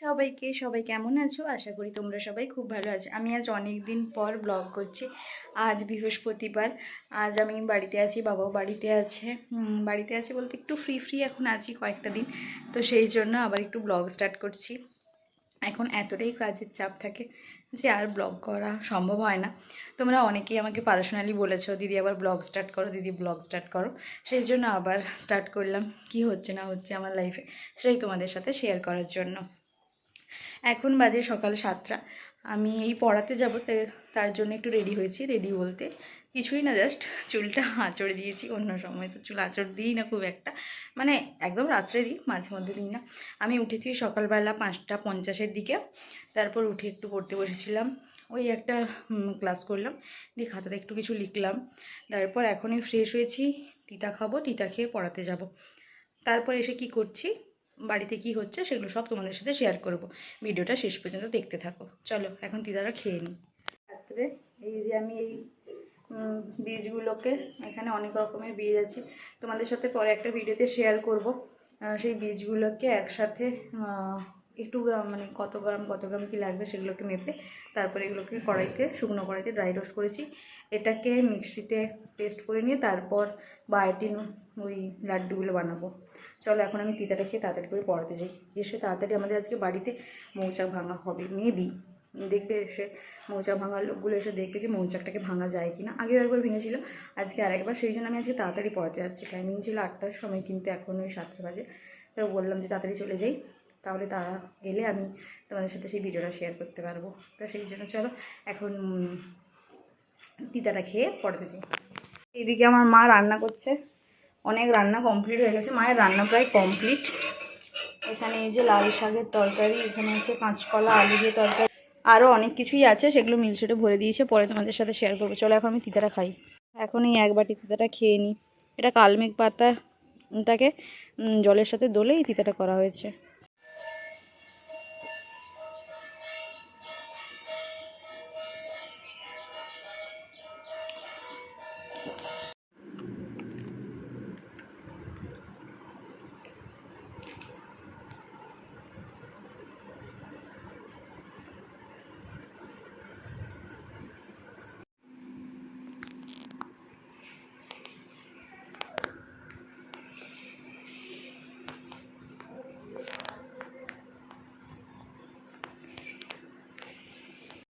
সবাই কেমন আছো? আশা করি তোমরা সবাই খুব ভালো আছো। আমি আজ অনেক দিন পর ব্লগ করছি। আজ বৃহস্পতিবার। আজ আমি বাড়িতে আছি, বাবাও বাড়িতে আছে। বাড়িতে আছে বলতে একটু ফ্রি এখন আছি কয়েকটা দিন। তো সেই জন্য আবার একটু ব্লগ স্টার্ট করছি। এখন এতটাই কাজের চাপ থাকে যে আর ব্লগ করা সম্ভব হয় না। তোমরা অনেকেই আমাকে পার্সোনালি বলেছো, দিদি আবার ব্লগ স্টার্ট করো, দিদি ব্লগ স্টার্ট করো। সেই জন্য আবার স্টার্ট করলাম। কি হচ্ছে না হচ্ছে আমার লাইফে সেটাই তোমাদের সাথে শেয়ার করার জন্য। এখন বাজে সকাল 7টা। আমি এই পড়াতে যাব, তার জন্য একটু রেডি হয়েছি। রেডি বলতে কিছুই না, জাস্ট চুলটা আঁচড়ে দিয়েছি। অন্য সময় তো চুল আঁচড় দিই না খুব একটা, মানে একদম রাত্রে দিই, মাঝে মধ্যে দিই না। আমি উঠেছি সকালবেলা 5টা 50-এর দিকে। তারপর উঠে একটু পড়তে বসেছিলাম। ওই একটা ক্লাস করলাম, দিয়ে খাতাতে একটু কিছু লিখলাম। তারপর এখনই ফ্রেশ হয়েছি, তিতা খাবো, তিতা খেয়ে পড়াতে যাব। তারপর এসে কি করছি, বাড়িতে কি হচ্ছে সেগুলো সব তোমাদের সাথে শেয়ার করব। ভিডিওটা শেষ পর্যন্ত দেখতে থাকো। চলো এখন তিতারা খেয়ে নিই। রাত্রে এই যে আমি এই বীজগুলোকে, এখানে অনেক রকমের বীজ আছে, তোমাদের সাথে পরে একটা ভিডিওতে শেয়ার করব। সেই বীজগুলোকে একসাথে একটু মানে কত গ্রাম কি লাগবে সেগুলোকে মেপে তারপরে এগুলোকে শুকনো কড়াইতে ড্রাই রোস্ট করেছি। এটাকে মিক্সিতে পেস্ট করে নিয়ে তারপর বায়োটিন ওই লাড্ডুগুলো বানাবো। চলো এখন আমি তিতাটা খেয়ে তাড়াতাড়ি করে পড়াতে যাই। এসে তাড়াতাড়ি আমাদের আজকে বাড়িতে মৌচাক ভাঙা হবে, মেবি দেখবে এসে মৌচাক ভাঙার লোকগুলো এসে দেখবে যে মৌচাকটাকে ভাঙা যায় কিনা। আগেও একবার ভেঙেছিল, আজকে আরেকবার। সেই জন্য আমি আজকে তাড়াতাড়ি পড়াতে যাচ্ছি। টাইমিং ছিল 8টার সময়, কিন্তু এখন ওই 7টা বাজে। তো বললাম যে তাড়াতাড়ি চলে যাই, তাহলে তারা গেলে আমি তোমাদের সাথে সেই ভিডিওটা শেয়ার করতে পারবো। তো সেই জন্য চলো এখন তিতাটা খেয়ে পড়াতে যাই। এইদিকে আমার মা রান্না করছে, অনেক রান্না কমপ্লিট হয়ে গেছে, মায়ের রান্না প্রায় কমপ্লিট। এখানে এই যে লাল শাকের তরকারি, এখানে আছে কাঁচকলা আলু দিয়ে তরকারি, আরও অনেক কিছুই আছে, সেগুলো মিলসেটে ভরে দিয়েছে, পরে তোমাদের সাথে শেয়ার করবো। চলো এখন আমি তিতাটা খাই। এখন এই এক বাটি তিতাটা খেয়ে নিই। এটা কালমেঘ পাতাটাকে জলের সাথে দলে এই তিতাটা করা হয়েছে।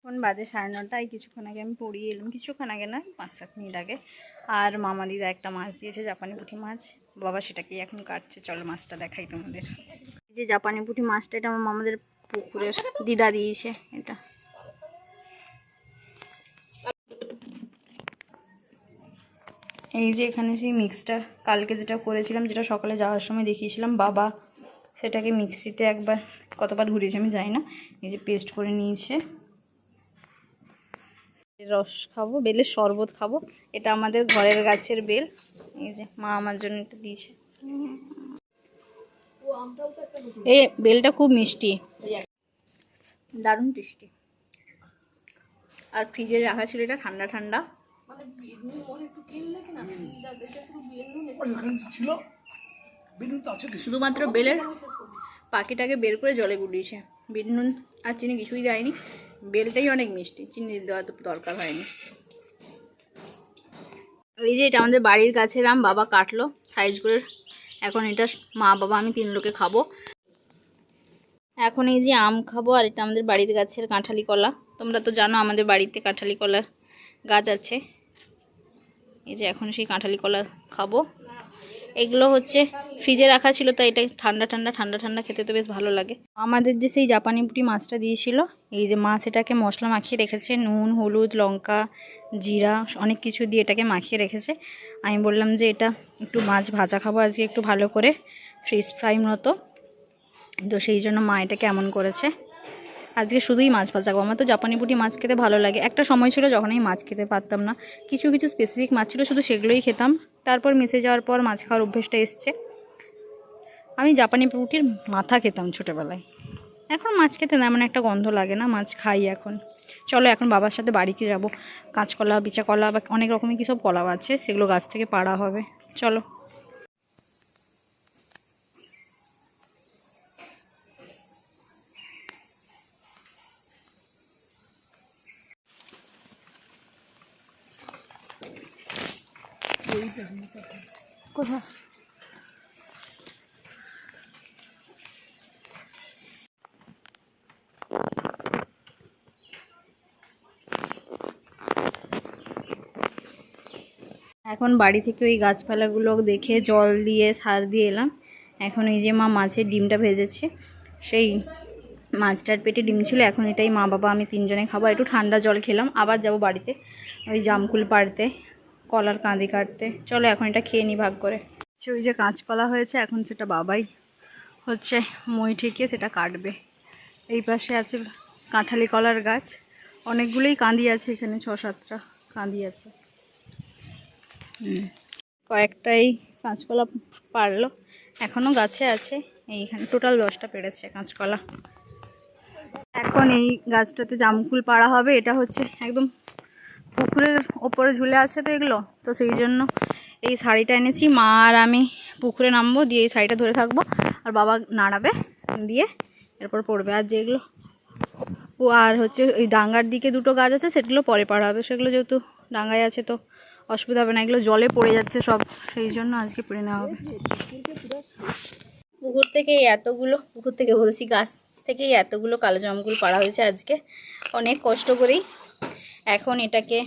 এখন বাজে 9:30। কিছুক্ষণ আগে আমি পড়িয়ে এলাম, কিছুক্ষণ আগে না, 5-7 মিনিট আগে। আর মামা দিদা একটা মাছ দিয়েছে, জাপানি পুঁটি মাছ। বাবা সেটাকেই এখন কাটছে। চলো মাছটা দেখাই তোমাদের। এই যে জাপানি পুঁটি মাছটা, এটা আমার মামাদের পুকুরের, দিদা দিয়েছে এটা। এই যে এখানে সেই মিক্সটা কালকে যেটা করেছিলাম, যেটা সকালে যাওয়ার সময় দেখিয়েছিলাম, বাবা সেটাকে মিক্সিতে একবার কতবার ঘুরিয়েছে আমি জানি না। এই যে পেস্ট করে নিয়েছে। রস খাবো, বেলের শরবত খাবো। এটা আমাদের ঘরের গাছের বেল। এই যে মা আমার জন্য এটা দিয়েছে। এই বেলটা খুব মিষ্টি, দারুণ টেস্টি। আর ফ্রিজে রাখা ছিল, এটা ঠান্ডা ঠান্ডা। শুধুমাত্র বেলের পাখিটাকে বের করে জলে গুলিয়েছে, বিট নুন আর চিনি কিছুই দেয়নি। বেলটাই অনেক মিষ্টি, চিনি দেওয়া তো দরকার হয়নি। এই যে এটা আমাদের বাড়ির গাছের আম, বাবা কাটলো সাইজ করে। এখন এটা মা বাবা আমি 3 লোকে খাবো। এখন এই যে আম খাবো, আর এটা আমাদের বাড়ির গাছের কাঁঠালি কলা। তোমরা তো জানো আমাদের বাড়িতে কাঁঠালি কলার গাছ আছে। এই যে এখন সেই কাঁঠালি কলা খাবো। এগুলো হচ্ছে ফ্রিজে রাখা ছিল, তাই এটা ঠান্ডা ঠান্ডা খেতে তো বেশ ভালো লাগে। আমাদের যে সেই জাপানি পুঁটি মাছটা দিয়েছিল, এই যে মাছ এটাকে মশলা মাখিয়ে রেখেছে, নুন হলুদ লঙ্কা জিরা অনেক কিছু দিয়ে এটাকে মাখিয়ে রেখেছে। আমি বললাম যে এটা একটু মাছ ভাজা খাবো আজকে, একটু ভালো করে ফিশ ফ্রাই মতো। তো সেই জন্য মা এটাকে এমন করেছে। আজকে শুধুই মাছ ভাজা খাবো। আমার তো জাপানি পুঁটি মাছ খেতে ভালো লাগে। একটা সময় ছিল যখন আমি মাছ খেতে পারতাম না, কিছু কিছু স্পেসিফিক মাছ ছিল, শুধু সেগুলোই খেতাম। তারপর মিশে যাওয়ার পর মাছ খাওয়ার অভ্যেসটা এসছে। আমি জাপানি পুঁটির মাথা খেতাম ছোটোবেলায়, এখন মাছ খেতে না, এমন একটা গন্ধ লাগে না, মাছ খাই এখন। চলো এখন বাবার সাথে বাড়িতে যাব। কাঁচকলা বিচা কলা বা অনেক রকমের কী সব কলা আছে, সেগুলো গাছ থেকে পাড়া হবে। চলো। কোথায়? এখন বাড়ি থেকে ওই গাছপালাগুলো দেখে জল দিয়ে সার দিয়ে এলাম। এখন এই যে মা মাছের ডিমটা ভেজেছে, সেই মাছটার পেটে ডিম ছিল। এখন এটাই মা বাবা আমি তিনজনে খাবো। একটু ঠান্ডা জল খেলাম, আবার যাব বাড়িতে ওই জামকুল পাড়তে, কলার কাঁদি কাটতে। চলো এখন এটা খেয়ে নিই ভাগ করে। ওই যে কাঁচকলা হয়েছে, এখন সেটা বাবাই হচ্ছে মই ঠেকিয়ে সেটা কাটবে। এই পাশে আছে কাঁঠালি কলার গাছ, অনেকগুলোই কাঁদি আছে এখানে, 6-7টা কাঁদি আছে। কয়েকটাই কাঁচকলা পারলো, এখনও গাছে আছে। এইখানে টোটাল 10টা পেড়েছে কাঁচকলা। এখন এই গাছটাতে জামকুল পাড়া হবে। এটা হচ্ছে একদম পুকুরের ওপরে ঝুলে আছে তো এগুলো, তো সেই জন্য এই শাড়িটা এনেছি। মা আর আমি পুকুরে নামবো, দিয়ে এই শাড়িটা ধরে থাকবো, আর বাবা নাড়াবে, দিয়ে এরপর পড়বে। আর যেগুলো আর হচ্ছে ওই ডাঙ্গার দিকে 2টো গাছ আছে, সেগুলো পরে পাড়া হবে। সেগুলো যেহেতু ডাঙ্গায় আছে তো অসুবিধা হবে না, এগুলো জলে পড়ে যাচ্ছে সব, সেই জন্য আজকে পড়ে নেওয়া হবে। পুকুর থেকে এতগুলো, পুকুর থেকে বলছি গাছ থেকেই এতগুলো কালো জামগুলো পাড়া হয়েছে আজকে অনেক কষ্ট করেই। এখন এটাকে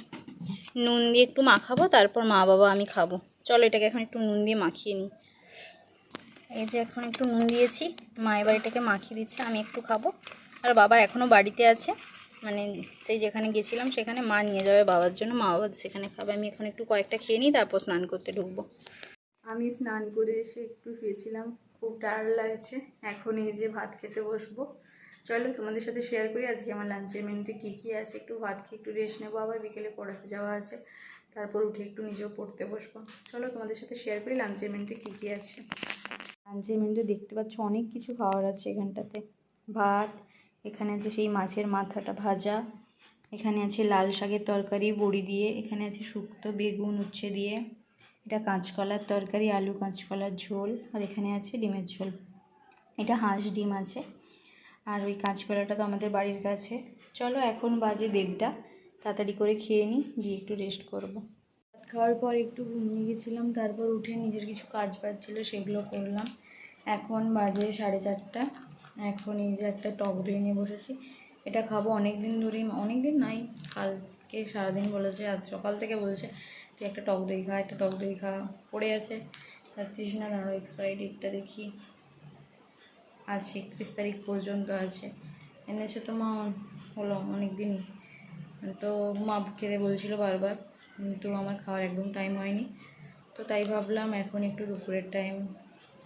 নুন দিয়ে একটু মাখাবো, তারপর মা বাবা আমি খাবো। চলো এটাকে এখন একটু নুন দিয়ে মাখিয়ে নিই। এই যে এখন একটু নুন দিয়েছি, মা এবার এটাকে মাখিয়ে দিচ্ছে, আমি একটু খাবো। আর বাবা এখনও বাড়িতে আছে, মানে সেই যেখানে গেছিলাম সেখানে মা নিয়ে যাবে বাবার জন্য, মা বাবা সেখানে খাবে। আমি এখন একটু কয়েকটা খেয়ে নিই, তারপর স্নান করতে ঢুকবো। আমি স্নান করে এসে একটু শুয়েছিলাম, খুব টায়ার্ড লাগছে। এখন এই যে ভাত খেতে বসবো। চলো তোমাদের সাথে শেয়ার করি আজকে আমার লাঞ্চের মেনুতে কী কী আছে। একটু ভাত খেয়ে একটু রেস্ট নেবো, আবার বিকেলে পড়াতে যাওয়া আছে, তারপর উঠে একটু নিজেও পড়তে বসবো। চলো তোমাদের সাথে শেয়ার করি লাঞ্চের মেনুতে কী কী আছে। লাঞ্চের মেনুতে দেখতে পাচ্ছ অনেক কিছু খাওয়ার আছে এখানটাতে। ভাত, এখানে আছে সেই মাছের মাথাটা ভাজা, এখানে আছে লাল শাকের তরকারি বড়ি দিয়ে, এখানে আছে শুক্তো বেগুন উচ্ছে দিয়ে, এটা কাঁচকলার তরকারি আলু কাঁচকলার ঝোল, আর এখানে আছে ডিমের ঝোল। এটা হাঁস ডিম আছে, আর ওই কাঁচকলাটা তো আমাদের বাড়ির কাছে। চলো এখন বাজে 1:30, তাড়াতাড়ি করে খেয়ে নিই, দিয়ে একটু রেস্ট করব। ভাত খাওয়ার পর একটু ঘুমিয়ে গেছিলাম, তারপর উঠে নিজের কিছু কাজ বাজ ছিল সেগুলো করলাম। এখন বাজে 4:30। এখন এই যে একটা টক দই নিয়ে বসেছি, এটা খাবো। অনেক দিন ধরেই, অনেক দিন নাই, কালকে সারাদিন বলেছে, আজ সকাল থেকে বলছে তুই একটা টক দই খা, একটা টক দই খা। পড়ে আছে, খাচ্ছিস না। আরও এক্সপায়ারি ডেটটা দেখি, আজ 31 তারিখ পর্যন্ত আছে। এনেছে তো মা, হলো অনেক দিনই। তো মা খেতে বলছিল বারবার, কিন্তু আমার খাওয়ার একদম টাইম হয়নি। তো তাই ভাবলাম এখন একটু দুপুরের টাইম,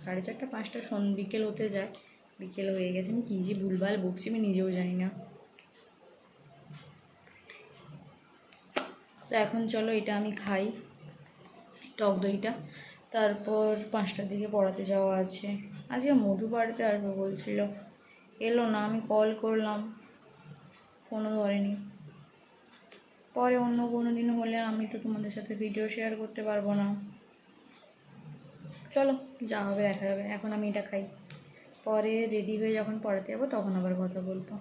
4:30-5টা বিকেল হতে যায়, বিকেল হয়ে গেছে। আমি কী যে ভুলভাল বকছি আমি নিজেও জানি না। তো এখন চলো এটা আমি খাই টক দইটা, তারপর 5টার দিকে পড়াতে যাওয়া আছে। আজকে মধু বাড়িতে আসবে বলছিল, এলো না। আমি কল করলাম, ফোনও ধরেনি। পরে অন্য কোনো দিন হলে আমি তো তোমাদের সাথে ভিডিও শেয়ার করতে পারবো না। চলো যা হবে দেখা যাবে। এখন আমি এটা খাই, পরে রেডি হয়ে যখন পড়াতে যাবো তখন আবার কথা বলবো।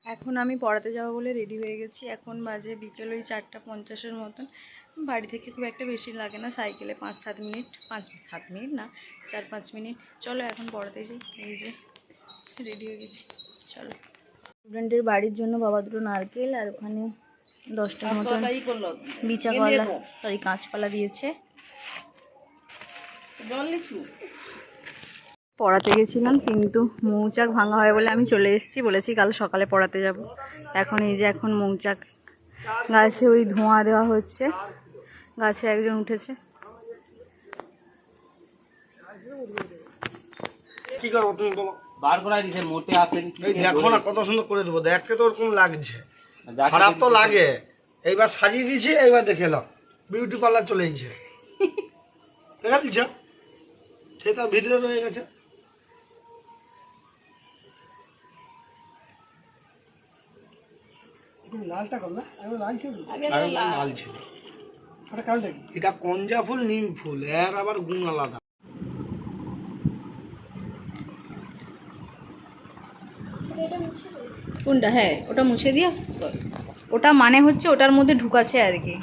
এখন আমি পড়াতে যাবো বলে রেডি হয়ে গেছি। এখন বাজে বিকেল ওই 4:50 মতন। বাড়ি থেকে খুব একটা বেশি লাগে না, সাইকেলে 5-7 মিনিট, 5-7 মিনিট না, 4-5 মিনিট। চলো এখন পড়াতে যাই। এই যে রেডি হয়ে গেছি, চলো। স্টুডেন্টের বাড়ির জন্য বাবা 2টো নারকেল আর ওখানে 10টার মতন বিচা কলা, সরি কাঁচকলা দিয়েছে। পড়াতে গেছিলাম, কিন্তু মৌচাক ভাঙা হয় বলে আমি চলে এসেছি, বলেছি কাল সকালে পড়াতে যাব। এখন এই যে এখন মৌচাক গাছে ওই ধোঁয়া দেওয়া হচ্ছে, গাছে একজন উঠেছে। কি করবো তুমি বলো? বার করাই দিছে, মোটে আসেনি। এই দেখো না কত সুন্দর করে দেবো, দেখতে তো ওরকম লাগছে, খারাপ তো লাগে। এইবার সাজিয়ে দিয়েছে, এইবার দেখে এলাম বিউটি পার্লার চলে গেছে। দেখা দিচ্ছ সে তার ভিতরে রয়ে গেছে। লালটা কর না, লাল ছিল, লাল ছিল। এটা কঞ্জা ফুল নিম ফুল, এর আবার গুণ আলাদা। কোনটা? হ্যাঁ ওটা মুছে দিয়া, ওটা মানে হচ্ছে ওটার মধ্যে ঢুকাছে আর কি।